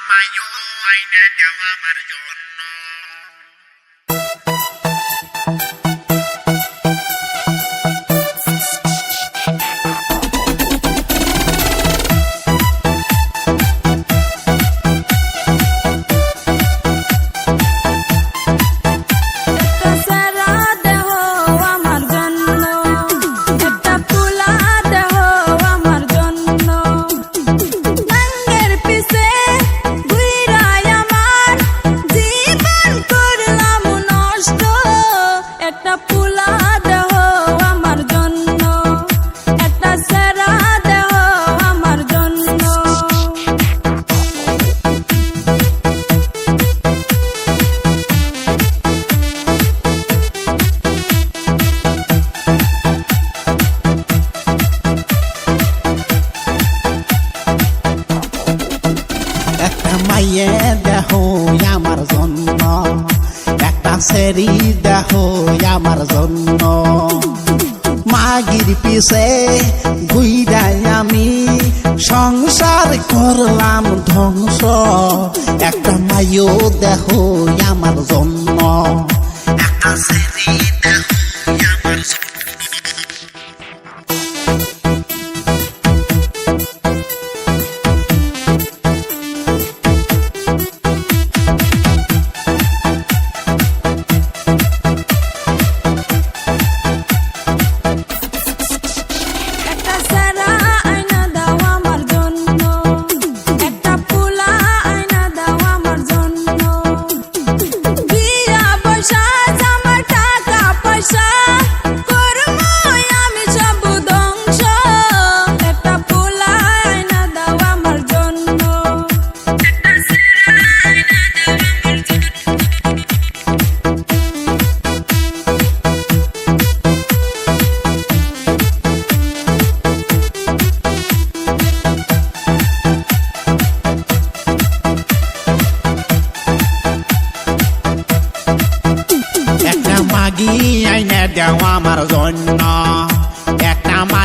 mayo আইনা দাও আমার জন্য মাইয়ে দেখো আমার জন্য একটা সেরি দেখো আমার জন্য মাগির পিছে ঘুইরাই আমি সংসার করলাম ধ্বংস একটা মাইও দেখো আমার জন্য একটা সেরি দেখো আমার জন্য মাগি আইনা দেও আমার জন্য একটা মাই